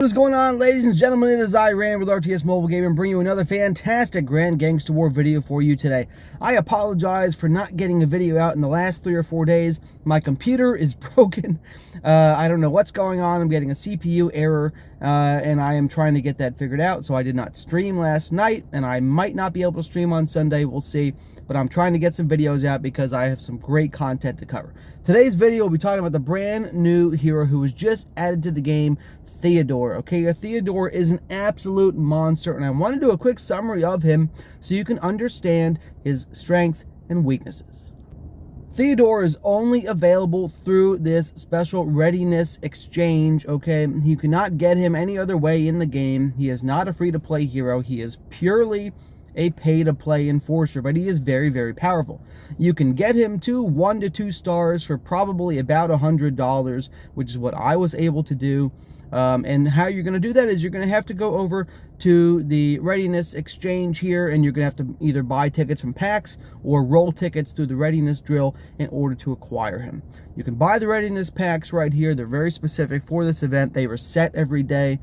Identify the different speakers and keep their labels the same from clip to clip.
Speaker 1: What is going on, ladies and gentlemen? It is I, Rand, with RTS Mobile Gaming, bringing you another fantastic Grand Gangster War video for you today. I apologize for not getting a video out in the last 3 or 4 days. My computer is broken. I don't know what's going on. I'm getting a CPU error, and I am trying to get that figured out. So I did not stream last night, and I might not be able to stream on Sunday. We'll see. But I'm trying to get some videos out because I have some great content to cover. Today's video, we'll be talking about the brand new hero who was just added to the game, Theodore. Okay, Theodore is an absolute monster, and I want to do a quick summary of him so you can understand his strengths and weaknesses. Theodore is only available through this special readiness exchange, okay? You cannot get him any other way in the game. He is not a free-to-play hero. He is purely a pay-to-play enforcer, but he is very, very powerful. You can get him to 1 to 2 stars for probably about $100, which is what I was able to do. And how you're going to do that is you're going to have to go over to the readiness exchange here, and you're going to have to either buy tickets from packs or roll tickets through the readiness drill in order to acquire him. You can buy the readiness packs right here. They're very specific for this event. They reset every day.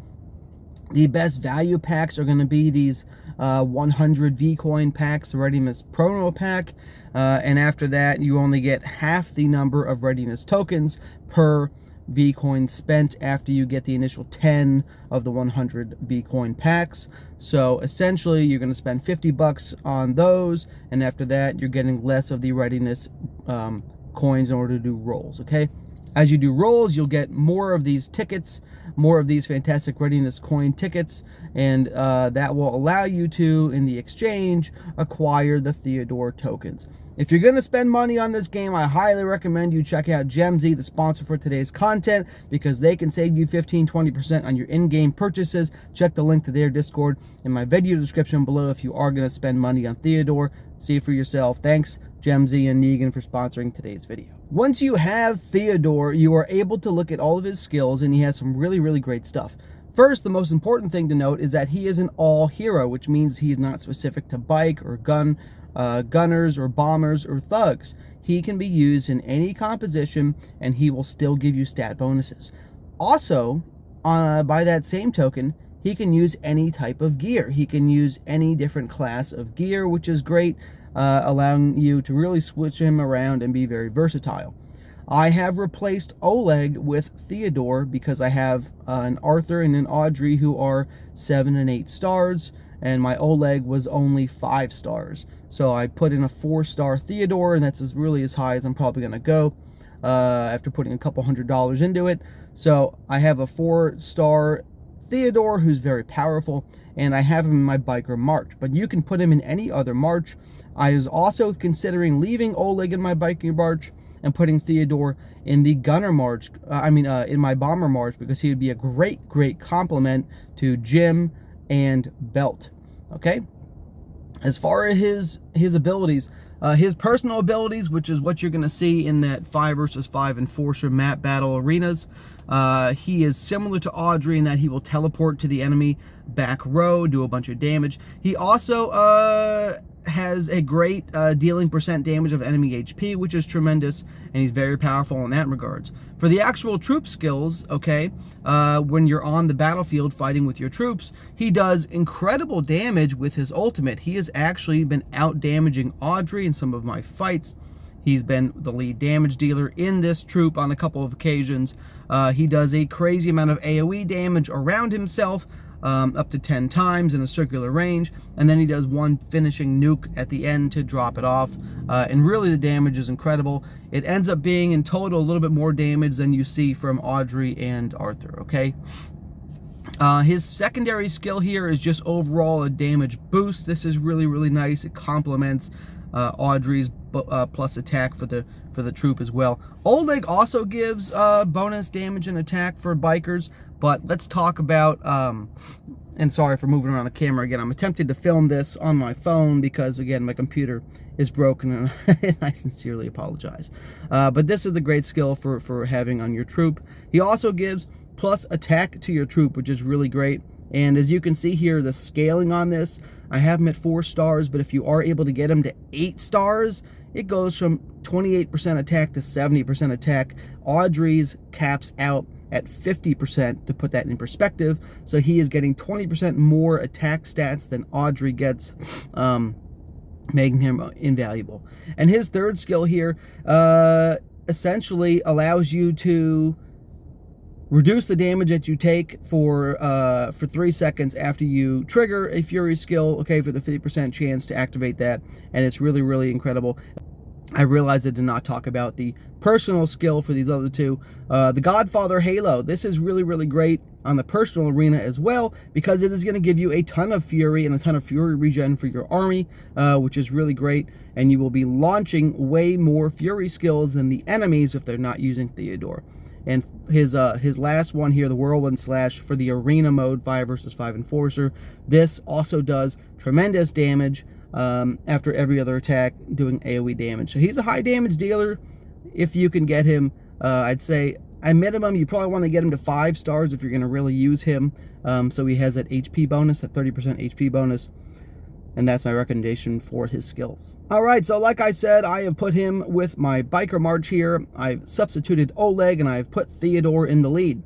Speaker 1: The best value packs are going to be these 100 V-Coin packs, the Readiness Promo Pack, and after that you only get half the number of Readiness tokens per V-Coin spent after you get the initial 10 of the 100 V-Coin packs. So essentially you're going to spend 50 bucks on those, and after that you're getting less of the Readiness coins in order to do rolls, okay? As you do rolls, you'll get more of these tickets, more of these fantastic readiness coin tickets, and that will allow you to, in the exchange, acquire the Theodore tokens. If you're going to spend money on this game, I highly recommend you check out GGW, the sponsor for today's content, because they can save you 15-20% on your in-game purchases. Check the link to their Discord in my video description below if you are going to spend money on Theodore. See for yourself. Thanks, GGW and Negan, for sponsoring today's video. Once you have Theodore, you are able to look at all of his skills, and he has some really, really great stuff. First, the most important thing to note is that he is an all hero, which means he's not specific to bike or gunners or bombers or thugs. He can be used in any composition, and he will still give you stat bonuses. Also, by that same token, he can use any type of gear. He can use any different class of gear, which is great, allowing you to really switch him around and be very versatile. I have replaced Oleg with Theodore because I have an Arthur and an Audrey who are 7 and 8 stars, and my Oleg was only 5 stars. So I put in a 4-star Theodore, and that's really as high as I'm probably going to go after putting a couple $100 into it. So I have a 4-star Theodore who's very powerful, and I have him in my biker march, but you can put him in any other march. I was also considering leaving Oleg in my biking march and putting Theodore in the gunner march, in my bomber march, because he would be a great complement to Jim and Belt. Okay, as far as his abilities, his personal abilities, which is what you're going to see in that 5 versus 5 enforcer map battle arenas, he is similar to Audrey in that he will teleport to the enemy back row, do a bunch of damage. He also has a great dealing % damage of enemy HP, which is tremendous, and he's very powerful in that regards. For the actual troop skills, okay, when you're on the battlefield fighting with your troops, he does incredible damage with his ultimate. He has actually been out-damaging Audrey in some of my fights. He's been the lead damage dealer in this troop on a couple of occasions. He does a crazy amount of AoE damage around himself, up to 10 times in a circular range, and then he does one finishing nuke at the end to drop it off, and really the damage is incredible. It ends up being in total a little bit more damage than you see from Audrey and Arthur, okay? His secondary skill here is just overall a damage boost. This is really, really nice. It complements Audrey's plus attack for the troop as well. Oleg also gives bonus damage and attack for bikers, but let's talk about, and sorry for moving around the camera again, I'm attempting to film this on my phone because, again, my computer is broken, and I sincerely apologize. But this is the great skill for having on your troop. He also gives plus attack to your troop, which is really great. And as you can see here, the scaling on this, I have him at 4 stars, but if you are able to get him to 8 stars, it goes from 28% attack to 70% attack. Audrey's caps out at 50% to put that in perspective. So he is getting 20% more attack stats than Audrey gets, making him invaluable. And his third skill here essentially allows you to reduce the damage that you take for 3 seconds after you trigger a Fury skill, okay, for the 50% chance to activate that, and it's really, really incredible. I realized I did not talk about the personal skill for these other two. The Godfather Halo. This is really, really great on the personal arena as well, because it is going to give you a ton of Fury and a ton of Fury regen for your army, which is really great. And you will be launching way more Fury skills than the enemies if they're not using Theodore. And his last one here, the Whirlwind Slash for the arena mode, 5 versus 5 Enforcer. This also does tremendous damage after every other attack, doing AoE damage. So he's a high damage dealer if you can get him. I'd say at minimum you probably want to get him to 5 stars if you're going to really use him. So he has that HP bonus, that 30% HP bonus, and that's my recommendation for his skills. All right, so like I said, I have put him with my Biker March here. I've substituted Oleg and I've put Theodore in the lead.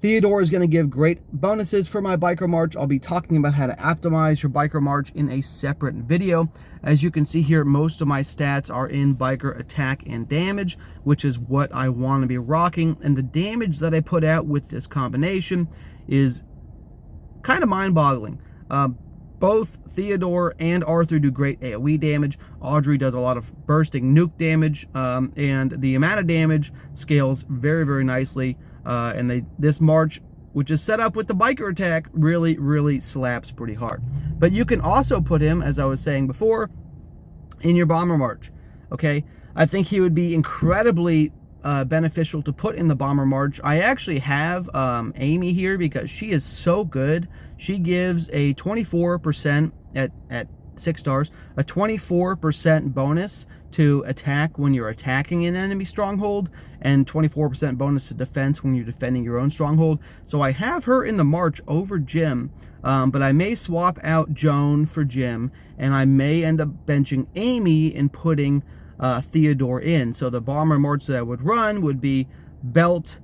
Speaker 1: Theodore is going to give great bonuses for my Biker March. I'll be talking about how to optimize your Biker March in a separate video. As you can see here, most of my stats are in Biker attack and damage, which is what I want to be rocking. And the damage that I put out with this combination is kind of mind-boggling. Both Theodore and Arthur do great AoE damage. Audrey does a lot of bursting nuke damage, and the amount of damage scales very, very nicely. And this March, which is set up with the Biker attack, really, really slaps pretty hard. But you can also put him, as I was saying before, in your Bomber March, okay? I think he would be incredibly beneficial to put in the Bomber March. I actually have Amy here because she is so good. She gives a 24% at 6 stars, a 24% bonus to attack when you're attacking an enemy stronghold, and 24% bonus to defense when you're defending your own stronghold. So I have her in the March over Jim, but I may swap out Joan for Jim, and I may end up benching Amy and putting Theodore in. So the Bomber March that I would run would be Belt,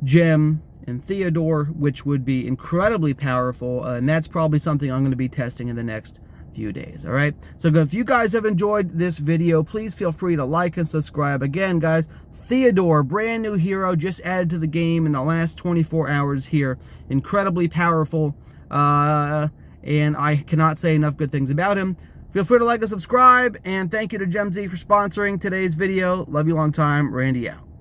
Speaker 1: Jim, and Theodore, which would be incredibly powerful, and that's probably something I'm going to be testing in the next few days. All right, so if you guys have enjoyed this video, please feel free to like and subscribe. Again, guys, Theodore, brand new hero, just added to the game in the last 24 hours here. Incredibly powerful, and I cannot say enough good things about him. Feel free to like and subscribe, and thank you to GemZ for sponsoring today's video. Love you long time. Randy out.